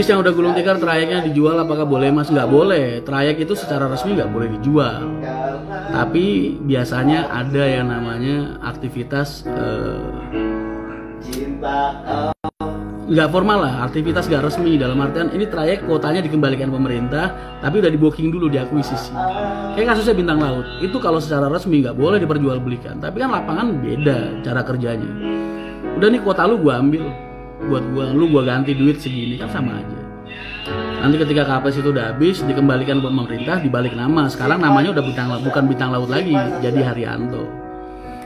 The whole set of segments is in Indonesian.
Bis yang udah gulung tikar trayeknya dijual apakah boleh Mas? Nggak boleh. Trayek itu secara resmi nggak boleh dijual. Tapi biasanya ada yang namanya aktivitas nggak formal lah, aktivitas nggak resmi, dalam artian ini trayek kuotanya dikembalikan pemerintah tapi udah di booking dulu, diakuisisi. Kayak kasusnya Bintang Laut itu kalau secara resmi nggak boleh diperjualbelikan, tapi kan lapangan beda cara kerjanya. Udah nih kuota lu gua ambil buat gua ganti duit segini, kan sama aja. Nanti ketika KPS itu udah habis dikembalikan ke pemerintah, dibalik nama, sekarang namanya udah bukan Bintang Laut lagi, jadi Haryanto.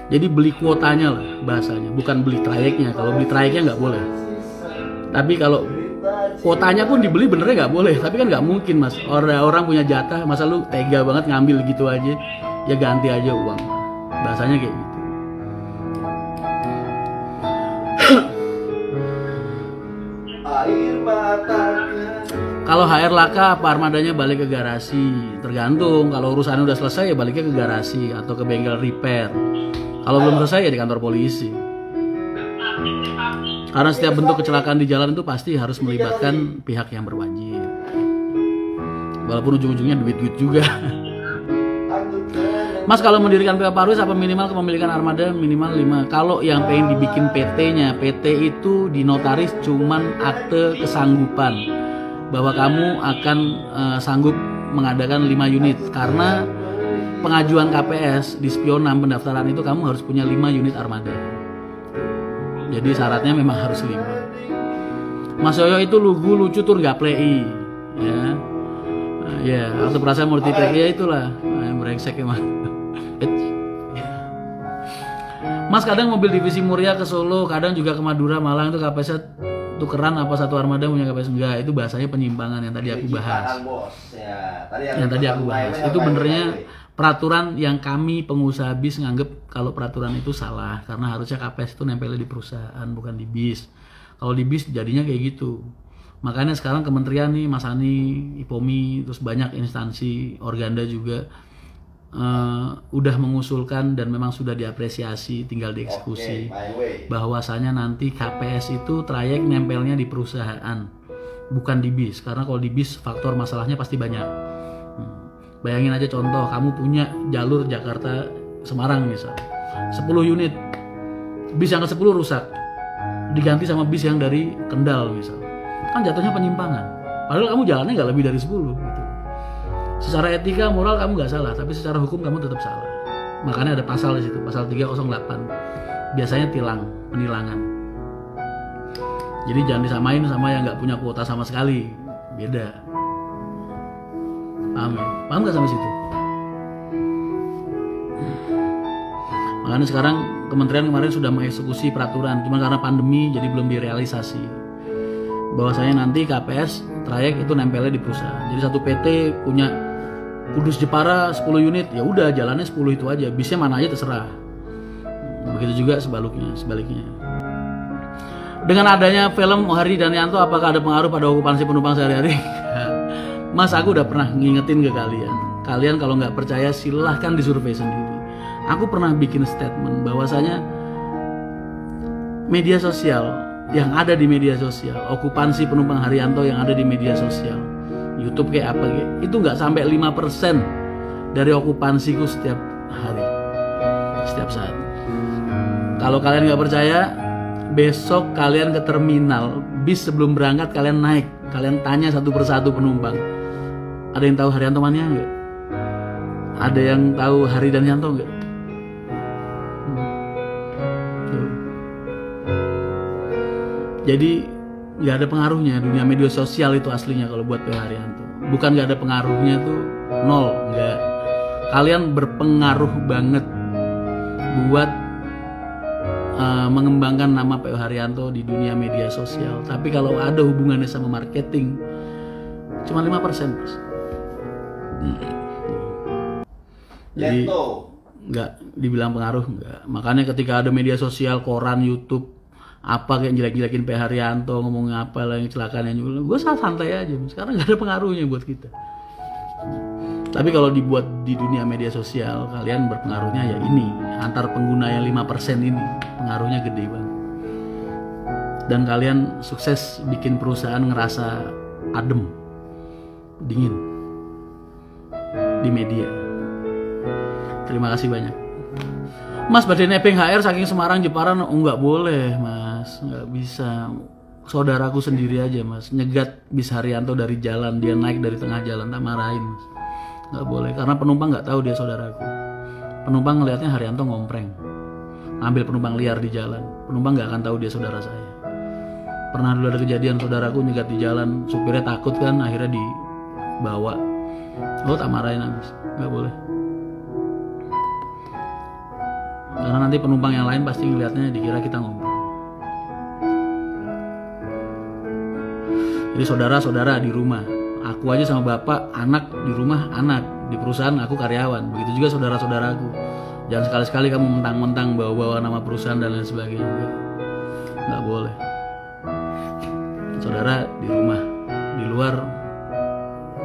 Jadi beli kuotanya lah bahasanya, bukan beli trayeknya. Kalau beli trayeknya nggak boleh. Tapi kalau kuotanya pun dibeli benernya nggak boleh. Tapi kan nggak mungkin Mas, orang punya jatah, masa lu tega banget ngambil gitu aja? Ya ganti aja uang. Bahasanya kayak gitu. Kalau HR laka apa armadanya balik ke garasi? Tergantung. Kalau urusannya udah selesai ya baliknya ke garasi atau ke bengkel repair. Kalau belum selesai ya di kantor polisi. Karena setiap bentuk kecelakaan di jalan itu pasti harus melibatkan pihak yang berwajib. Walaupun ujung-ujungnya duit-duit juga. Mas, kalau mendirikan PO Parwis apa minimal kepemilikan armada minimal 5? Kalau yang pengen dibikin PT-nya, PT itu di notaris cuman akte kesanggupan bahwa kamu akan sanggup mengadakan 5 unit. Karena pengajuan KPS di Spion 6 pendaftaran itu kamu harus punya 5 unit armada. Jadi syaratnya memang harus 5. Mas Yoyo itu lucu tur nggak play, ya. Ya, atau perasaan multiplayer ya itulah yang brengsek emang. Mas, kadang mobil divisi Muria ke Solo, kadang juga ke Madura, Malang itu KPS tukeran apa satu armada punya KPS enggak? Itu bahasanya penyimpangan yang tadi aku bahas. Yang tadi aku bahas. Itu benernya peraturan yang kami pengusaha bis nganggep kalau peraturan itu salah karena harusnya KPS itu nempelnya di perusahaan bukan di bis. Kalau di bis jadinya kayak gitu. Makanya sekarang kementerian nih, Mas Ani, IPOMI, terus banyak instansi, Organda juga udah mengusulkan dan memang sudah diapresiasi, tinggal dieksekusi bahwasanya nanti KPS itu trayek nempelnya di perusahaan bukan di bis, karena kalau di bis faktor masalahnya pasti banyak. Bayangin aja contoh, kamu punya jalur Jakarta Semarang misal 10 unit, bis yang ke-10 rusak diganti sama bis yang dari Kendal misal, kan jatuhnya penyimpangan, padahal kamu jalannya nggak lebih dari 10 gitu. Secara etika, moral kamu nggak salah, tapi secara hukum kamu tetap salah. Makanya ada pasal di situ, pasal 308. Biasanya penilangan. Jadi jangan disamain sama yang nggak punya kuota sama sekali, beda. Paham ya? Paham nggak sampai situ? Makanya sekarang kementerian kemarin sudah mengeksekusi peraturan, cuma karena pandemi jadi belum direalisasi. Bahwasanya nanti KPS trayek itu nempelnya di perusahaan. Jadi satu PT punya Kudus Jepara 10 unit, ya udah jalannya 10 itu aja, bisnya mana aja terserah. Begitu juga sebaliknya. Dengan adanya film Hari dan Yanto, apakah ada pengaruh pada okupansi penumpang sehari-hari? Mas, aku udah pernah ngingetin ke kalian. Kalian kalau nggak percaya silahkan disurvei sendiri. Aku pernah bikin statement bahwasanya media sosial yang ada di media sosial, okupansi penumpang Haryanto yang ada di media sosial, YouTube kayak apa kayak, itu nggak sampai 5% dari okupansiku setiap hari, setiap saat. Kalau kalian nggak percaya, besok kalian ke terminal bis sebelum berangkat kalian naik, kalian tanya satu persatu penumpang, ada yang tahu Haryanto Mania nggak? Ada yang tahu Hari dan Yanto nggak? Jadi nggak ada pengaruhnya dunia media sosial itu aslinya kalau buat PH Haryanto. Bukan nggak ada pengaruhnya tuh nol, nggak. Kalian berpengaruh banget buat mengembangkan nama PH Haryanto di dunia media sosial. Tapi kalau ada hubungannya sama marketing, cuma 5%. Jadi nggak dibilang pengaruh, nggak. Makanya ketika ada media sosial, koran, YouTube, apa kayak jelek-jelekin PH Haryanto, ngomong apa lah yang kecelakaan yang juga, gue santai aja. Sekarang nggak ada pengaruhnya buat kita. Tapi kalau dibuat di dunia media sosial, kalian berpengaruhnya ya ini, antar pengguna yang 5% ini pengaruhnya gede banget. Dan kalian sukses bikin perusahaan ngerasa adem, dingin di media. Terima kasih banyak. Mas, badai nebeng HR saking Semarang Jeparan. Oh, nggak boleh Mas, nggak bisa. Saudaraku sendiri aja Mas, nyegat bis Haryanto dari jalan, dia naik dari tengah jalan, tak marahin Mas. Nggak boleh, karena penumpang nggak tahu dia saudaraku. Penumpang ngelihatnya Haryanto ngompreng, ambil penumpang liar di jalan. Penumpang nggak akan tahu dia saudara saya. Pernah dulu ada kejadian saudaraku nyegat di jalan, supirnya takut kan, akhirnya dibawa. Oh, tak marahin Mas, nggak boleh. Karena nanti penumpang yang lain pasti ngelihatnya dikira kita ngompreng. Jadi saudara-saudara di rumah, aku aja sama bapak, anak di rumah, anak di perusahaan, aku karyawan. Begitu juga saudara-saudaraku. Jangan sekali-sekali kamu mentang-mentang bawa-bawa nama perusahaan dan lain sebagainya. Nggak boleh. Saudara di rumah, di luar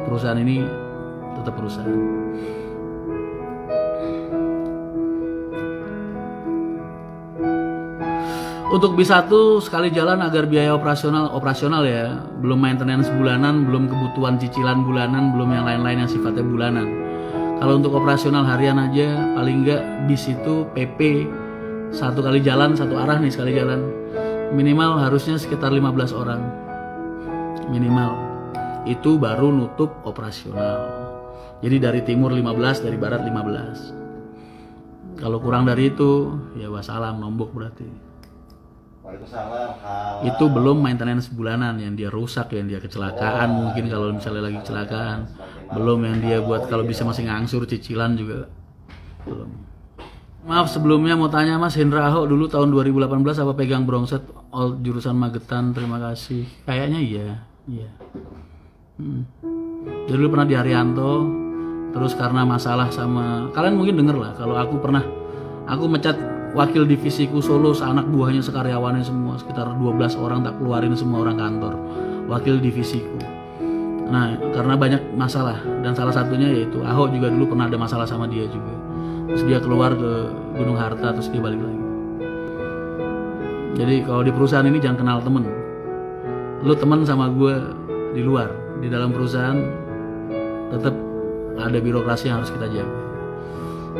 perusahaan ini tetap perusahaan. Untuk bis 1 sekali jalan agar biaya operasional ya, belum maintenance bulanan, belum kebutuhan cicilan bulanan, belum yang lain-lain yang sifatnya bulanan. Kalau untuk operasional harian aja, paling enggak bis itu PP 1 kali jalan, 1 arah nih sekali jalan, minimal harusnya sekitar 15 orang minimal. Itu baru nutup operasional. Jadi dari timur 15, dari barat 15. Kalau kurang dari itu ya wassalam, nombok berarti. Itu belum maintenance bulanan yang dia rusak, yang dia kecelakaan, mungkin kalau misalnya lagi kecelakaan, belum yang dia buat kalau bisa masih ngangsur cicilan juga belum. Maaf sebelumnya mau tanya Mas, Hendra Ahok dulu tahun 2018 apa pegang brongset all jurusan Magetan? Terima kasih. Kayaknya iya. Jadi dulu pernah di Haryanto, terus karena masalah sama kalian mungkin denger lah, kalau aku mecat wakil divisiku Solo, anak buahnya sekaryawannya semua sekitar 12 orang, tak keluarin semua orang kantor, wakil divisiku. Nah karena banyak masalah, dan salah satunya yaitu Ahok juga dulu pernah ada masalah sama dia juga, terus dia keluar ke Gunung Harta, terus dia balik lagi. Jadi kalau di perusahaan ini jangan kenal temen. Lu temen sama gue di luar, di dalam perusahaan tetap ada birokrasi yang harus kita jaga.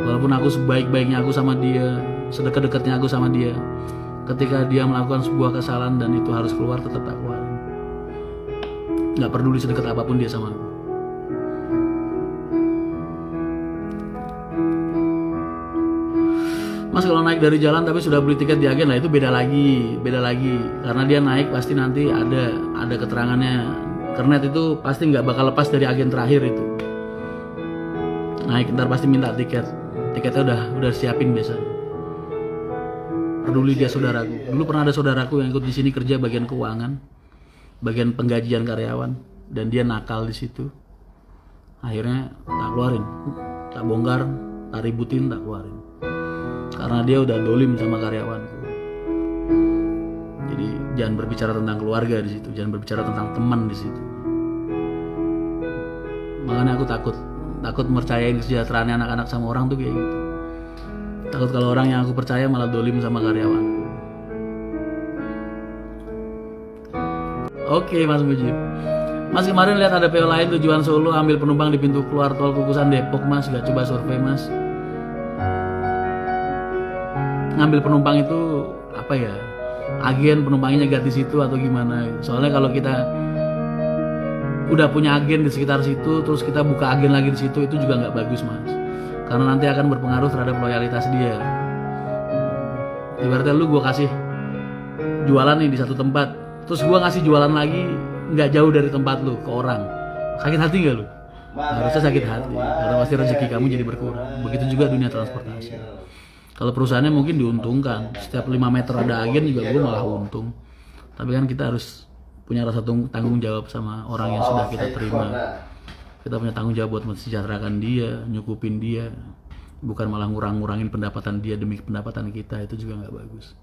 Walaupun aku sebaik-baiknya aku sama dia, sedekat-dekatnya aku sama dia, ketika dia melakukan sebuah kesalahan dan itu harus keluar, tetap tak keluarin. Gak peduli sedekat apapun dia sama aku. Mas kalau naik dari jalan tapi sudah beli tiket di agen lah, itu beda lagi. Karena dia naik pasti nanti ada keterangannya. Kernet itu pasti nggak bakal lepas dari agen terakhir itu. Naik ntar pasti minta tiketnya udah siapin biasanya. Peduli dia saudaraku. Dulu pernah ada saudaraku yang ikut di sini kerja bagian keuangan, bagian penggajian karyawan, dan dia nakal di situ. Akhirnya tak keluarin, tak bongkar, tak ributin, tak keluarin. Karena dia udah dolim sama karyawanku. Jadi jangan berbicara tentang keluarga di situ, jangan berbicara tentang teman di situ. Makanya aku takut mercayain kesejahteraan anak-anak sama orang tuh kayak gitu. Takut kalau orang yang aku percaya malah dolim sama karyawanku. Oke Mas Mujib. Mas kemarin lihat ada PO lain tujuan Solo, ambil penumpang di pintu keluar tol Kukusan Depok Mas, gak coba survei Mas? Ngambil penumpang itu apa ya? Agen penumpangnya nyegat di situ atau gimana? Soalnya kalau kita udah punya agen di sekitar situ, terus kita buka agen lagi di situ, itu juga nggak bagus Mas. Karena nanti akan berpengaruh terhadap loyalitas dia. Ibaratnya lu gue kasih jualan nih di satu tempat, terus gue ngasih jualan lagi nggak jauh dari tempat lu ke orang, sakit hati nggak lu? Harusnya sakit hati, karena pasti rezeki kamu jadi berkurang. Begitu juga dunia transportasi. Kalau perusahaannya mungkin diuntungkan, setiap 5 meter ada agen juga gue malah untung. Tapi kan kita harus punya rasa tanggung jawab sama orang yang sudah kita terima. Kita punya tanggung jawab buat mensejahterakan dia, nyukupin dia, bukan malah ngurangin pendapatan dia demi pendapatan kita. Itu juga nggak bagus.